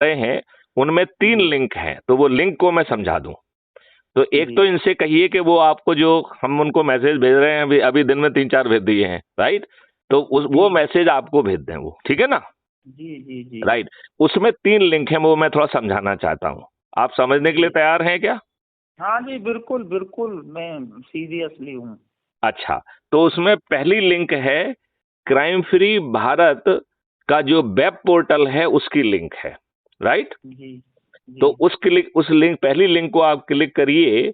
रहे हैं उनमें 3 लिंक हैं, तो वो लिंक को मैं समझा दूं। तो एक तो इनसे कहिए कि वो आपको जो हम उनको मैसेज भेज रहे हैं, अभी अभी दिन में 3-4 भेज दिए हैं, राइट? तो वो मैसेज आपको भेज दें वो, ठीक है ना? जी जी जी। राइट। उसमें 3 लिंक हैं, वो मैं थोड़ा समझाना चाहता हूँ। आप समझने के लिए तैयार हैं क्या? हाँ जी, बिल्कुल बिल्कुल, मैं सीरियसली हूँ। अच्छा, तो उसमें पहली लिंक है क्राइम फ्री भारत का जो वेब पोर्टल है उसकी लिंक है, राइट? जी तो जी उस लिंक, पहली लिंक को आप क्लिक करिए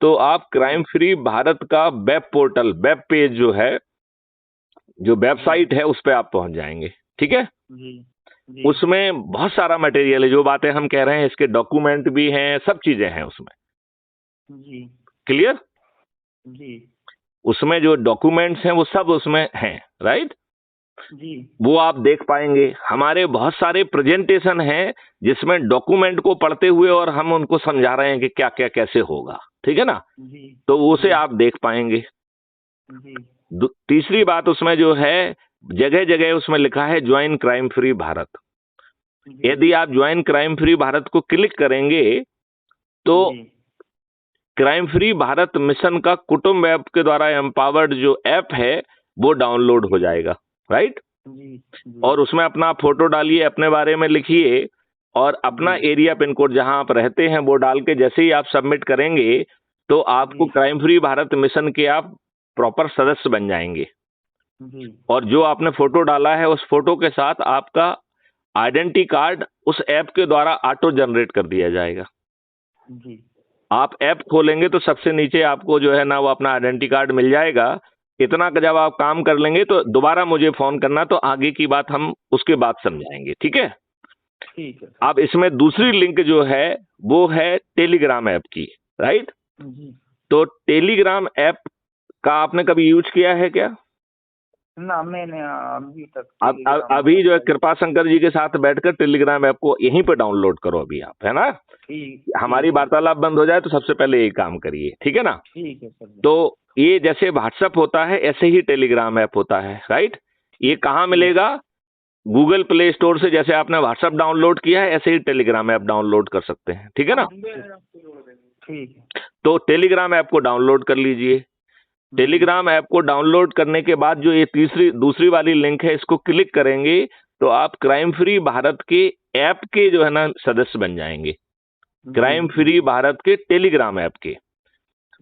तो आप क्राइम फ्री भारत का वेब पोर्टल, वेब पेज जो है, जो वेबसाइट है, उस पे आप पहुंच जाएंगे, ठीक है? जी जी उसमें बहुत सारा मटेरियल है, जो बातें हम कह रहे हैं इसके डॉक्यूमेंट भी हैं, सब चीजें हैं उसमें। जी क्लियर? जी उसमें जो डॉक्यूमेंट्स हैं वो सब उसमें हैं, राइट? जी वो आप देख पाएंगे। हमारे बहुत सारे प्रेजेंटेशन हैं जिसमें डॉक्यूमेंट को पढ़ते हुए और हम उनको समझा रहे हैं कि क्या क्या कैसे होगा, ठीक है ना? जी तो उसे जी आप देख पाएंगे। जी तीसरी बात उसमें जो है, जगह जगह उसमें लिखा है ज्वाइन क्राइम फ्री भारत। जी यदि आप ज्वाइन क्राइम फ्री भारत को क्लिक करेंगे तो जी क्राइम फ्री भारत मिशन का कुटुंब ऐप के द्वारा एम्पावर्ड जो ऐप है वो डाउनलोड हो जाएगा, राइट? जी और उसमें अपना फोटो डालिए, अपने बारे में लिखिए और अपना एरिया पिन कोड जहां आप रहते हैं वो डाल के जैसे ही आप सबमिट करेंगे तो आपको क्राइम फ्री भारत मिशन के आप प्रॉपर सदस्य बन जाएंगे। जी और जो आपने फोटो डाला है उस फोटो के साथ आपका आइडेंटिटी कार्ड उस ऐप के द्वारा ऑटो जनरेट कर दिया जाएगा। जी आप ऐप खोलेंगे तो सबसे नीचे आपको जो है ना वो अपना आइडेंटिटी कार्ड मिल जाएगा। इतना का जब आप काम कर लेंगे तो दोबारा मुझे फोन करना, तो आगे की बात हम उसके बाद समझाएंगे, ठीक है? ठीक है। अब इसमें दूसरी लिंक जो है वो है टेलीग्राम ऐप की, राइट? जी तो टेलीग्राम ऐप का आपने कभी यूज किया है क्या? ना, मैंने अभी तक अभी जो है कृपा शंकर जी के साथ बैठकर टेलीग्राम ऐप को यहीं पे डाउनलोड करो अभी आप, है ना? ठीक हमारी ठीक है वार्तालाप बंद हो जाए तो सबसे पहले ये काम करिए, ठीक है ना? ठीक है सर। तो ये जैसे व्हाट्सएप होता है ऐसे ही टेलीग्राम ऐप होता है, राइट? ये कहाँ ठीक मिलेगा? गूगल प्ले स्टोर से जैसे आपने व्हाट्सएप डाउनलोड किया है ऐसे ही टेलीग्राम ऐप डाउनलोड कर सकते हैं, ठीक है ना? ठीक है। तो टेलीग्राम ऐप को डाउनलोड कर लीजिए। टेलीग्राम ऐप को डाउनलोड करने के बाद जो ये दूसरी वाली लिंक है इसको क्लिक करेंगे तो आप क्राइम फ्री भारत के ऐप के जो है ना सदस्य बन जाएंगे, क्राइम फ्री भारत के टेलीग्राम ऐप के।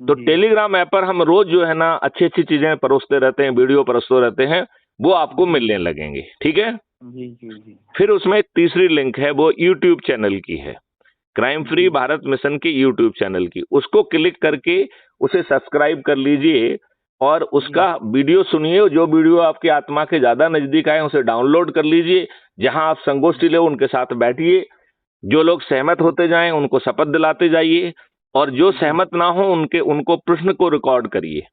तो टेलीग्राम ऐप पर हम रोज जो है ना अच्छी अच्छी चीजें परोसते रहते हैं, वीडियो परोसते रहते हैं, वो आपको मिलने लगेंगे, ठीक है? जी जी जी फिर उसमें एक तीसरी लिंक है, वो यूट्यूब चैनल की है, क्राइम फ्री भारत मिशन के यूट्यूब चैनल की। उसको क्लिक करके उसे सब्सक्राइब कर लीजिए और उसका वीडियो सुनिए। जो वीडियो आपकी आत्मा के ज्यादा नजदीक आए उसे डाउनलोड कर लीजिए। जहां आप संगोष्ठी ले उनके साथ बैठिए। जो लोग सहमत होते जाएं उनको शपथ दिलाते जाइए और जो सहमत ना हो उनको प्रश्न को रिकॉर्ड करिए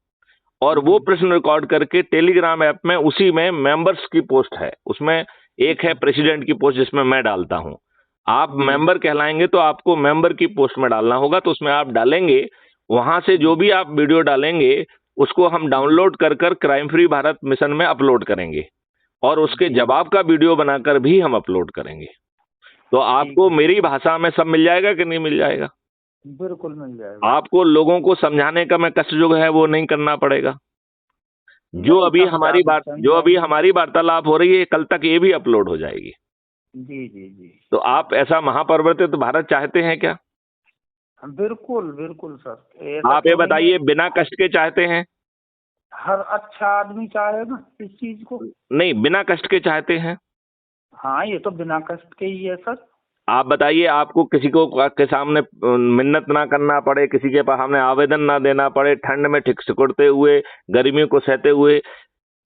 और वो प्रश्न रिकॉर्ड करके टेलीग्राम ऐप में, उसी में मेंबर्स की पोस्ट है, उसमें एक है प्रेसिडेंट की पोस्ट जिसमें मैं डालता हूं। आप मेंबर कहलाएंगे तो आपको मेंबर की पोस्ट में डालना होगा, तो उसमें आप डालेंगे। वहां से जो भी आप वीडियो डालेंगे उसको हम डाउनलोड कर कर क्राइम फ्री भारत मिशन में अपलोड करेंगे और उसके जवाब का वीडियो बनाकर भी हम अपलोड करेंगे। तो आपको मेरी भाषा में सब मिल जाएगा कि नहीं मिल जाएगा? बिल्कुल मिल जाएगा। आपको लोगों को समझाने का मैं कष्ट जो है वो नहीं करना पड़ेगा। नहीं, समझा जो अभी समझाएंगे। हमारी वार्तालाप हो रही है कल तक ये भी अपलोड हो जाएगी। जी जी जी। तो आप ऐसा महापरिवर्तित भारत चाहते हैं क्या? बिल्कुल बिल्कुल सर, ऐसा आप ये क्यों नहीं है। बताइए, बिना कष्ट के चाहते हैं? हर अच्छा आदमी चाहेगा इस चीज को। नहीं, बिना कष्ट के चाहते हैं? हाँ, ये तो बिना कष्ट के ही है सर। आप बताइए, आपको किसी को के सामने मिन्नत ना करना पड़े, किसी के पास हमें आवेदन ना देना पड़े, ठंड में ठिक सिकुड़ते हुए, गर्मियों को सहते हुए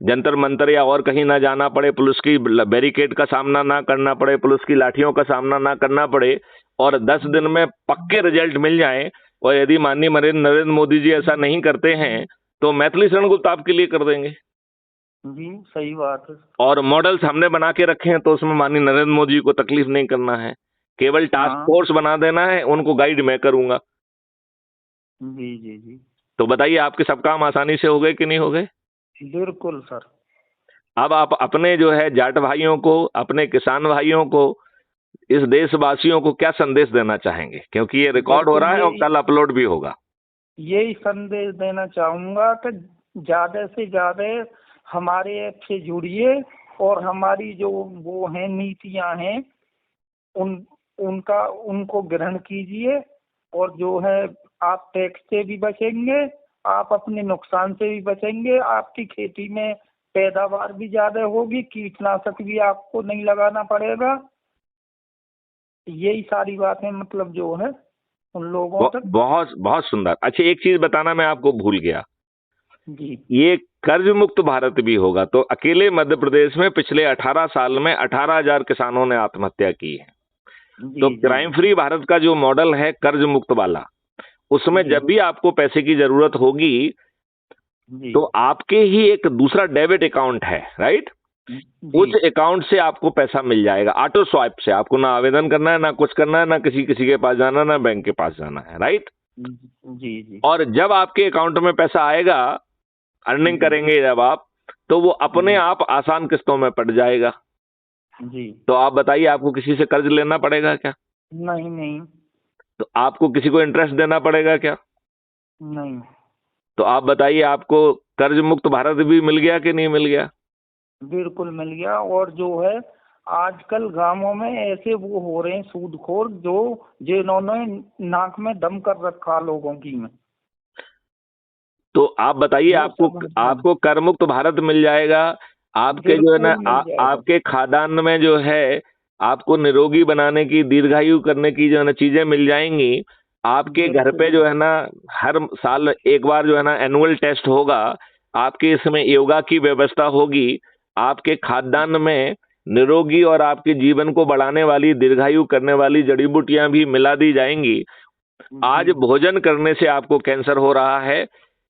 जंतर मंतर या और कहीं ना जाना पड़े, पुलिस की बैरिकेड का सामना ना करना पड़े, पुलिस की लाठियों का सामना ना करना पड़े और 10 दिन में पक्के रिजल्ट मिल जाए। और यदि माननीय नरेंद्र मोदी जी ऐसा नहीं करते हैं तो मैथिली शरण गुप्त आपके लिए कर देंगे। जी, सही बात है। और मॉडल्स हमने बना के रखे हैं तो उसमें माननीय नरेंद्र मोदी जी को तकलीफ नहीं करना है, केवल टास्क फोर्स बना देना है, उनको गाइड मैं करूंगा। जी जी जी। तो बताइए, आपके सब काम आसानी से हो गए कि नहीं हो गए? बिल्कुल सर। अब आप अपने जो है जाट भाइयों को, अपने किसान भाइयों को इस देशवासियों को क्या संदेश देना चाहेंगे, क्योंकि ये रिकॉर्ड हो रहा है और कल अपलोड भी होगा? यही संदेश देना चाहूंगा कि ज्यादा से ज्यादा हमारे ऐप से जुड़िए और हमारी जो वो हैं नीतियां हैं उनको ग्रहण कीजिए, और जो है आप टैक्स से भी बचेंगे, आप अपने नुकसान से भी बचेंगे, आपकी खेती में पैदावार भी ज्यादा होगी, कीटनाशक भी आपको नहीं लगाना पड़ेगा। यही सारी बातें मतलब जो है उन लोगों तक। बहुत बहुत सुंदर। अच्छा, एक चीज बताना मैं आपको भूल गया जी ये कर्ज मुक्त भारत भी होगा। तो अकेले मध्य प्रदेश में पिछले 18 साल में 18,000 किसानों ने आत्महत्या की है। तो जी क्राइम फ्री भारत का जो मॉडल है कर्ज मुक्त वाला, उसमें जी जब भी आपको पैसे की जरूरत होगी जी तो आपके ही एक दूसरा डेबिट अकाउंट है, राइट? उस जी अकाउंट से आपको पैसा मिल जाएगा ऑटो स्वाइप से। आपको ना आवेदन करना है, ना कुछ करना है, ना किसी के पास जाना, ना बैंक के पास जाना है, राइट? जी जी और जब आपके अकाउंट में पैसा आएगा, अर्निंग जी करेंगे जब आप, तो वो अपने आप आसान किस्तों में पड़ जाएगा। जी। तो आप बताइए, आपको किसी से कर्ज लेना पड़ेगा क्या? नहीं नहीं तो आपको किसी को इंटरेस्ट देना पड़ेगा क्या? नहीं। तो आप बताइए, आपको कर्ज मुक्त भारत भी मिल गया कि नहीं मिल गया? बिल्कुल मिल गया। और जो है आजकल गांवों में ऐसे वो हो रहे हैं सूदखोर जो जिन्होंने नाक में दम कर रखा लोगों की में। तो आप बताइए, वो आपको सब। आपको कर मुक्त भारत मिल जाएगा। आपके जो है ना बिल्कुल मिल जाएगा। आपके खाद्यान्न में जो है आपको निरोगी बनाने की, दीर्घायु करने की जो है ना चीजें मिल जाएंगी। आपके घर बिल्कुल पे जो है ना हर साल एक बार जो है ना एनुअल टेस्ट होगा। आपके इसमें योगा की व्यवस्था होगी। आपके खाद्यान्न में निरोगी और आपके जीवन को बढ़ाने वाली, दीर्घायु करने वाली जड़ी बूटियां भी मिला दी जाएंगी। आज जी भोजन करने से आपको कैंसर हो रहा है,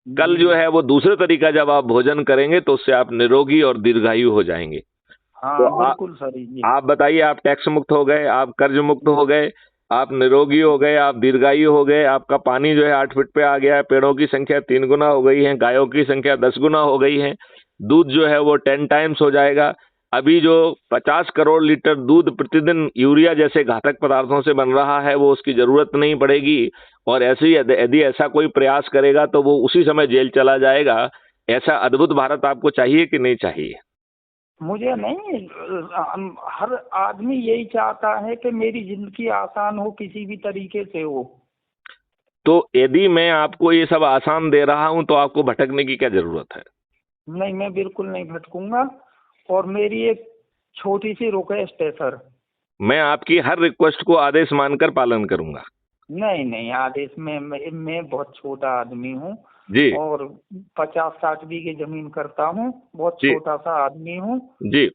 कल जी। जो है वो दूसरे तरीका जब आप भोजन करेंगे तो उससे आप निरोगी और दीर्घायु हो जाएंगे। तो हाँ बिल्कुल सर जी। आप बताइए, आप टैक्स मुक्त हो गए, आप कर्ज मुक्त हो गए, आप निरोगी हो गए, आप दीर्घायु हो गए, आपका पानी जो है 8 फीट पे आ गया है, पेड़ों की संख्या 3 गुना हो गई है, गायों की संख्या 10 गुना हो गई है, दूध जो है वो 10 टाइम्स हो जाएगा। अभी जो 50 करोड़ लीटर दूध प्रतिदिन यूरिया जैसे घातक पदार्थों से बन रहा है, वो उसकी जरूरत नहीं पड़ेगी। और ऐसे ही यदि ऐसा कोई प्रयास करेगा तो वो उसी समय जेल चला जाएगा। ऐसा अद्भुत भारत आपको चाहिए कि नहीं चाहिए? मुझे नहीं, हर आदमी यही चाहता है कि मेरी जिंदगी आसान हो, किसी भी तरीके से हो। तो यदि मैं आपको ये सब आसान दे रहा हूं तो आपको भटकने की क्या जरूरत है? नहीं, मैं बिल्कुल नहीं भटकूंगा। और मेरी एक छोटी सी रिक्वेस्ट है सर। मैं आपकी हर रिक्वेस्ट को आदेश मानकर पालन करूंगा। नहीं नहीं, आदेश में मैं बहुत छोटा आदमी हूँ। जी और 50-60 बीघे जमीन करता हूँ, बहुत जी छोटा सा आदमी हूँ। जी।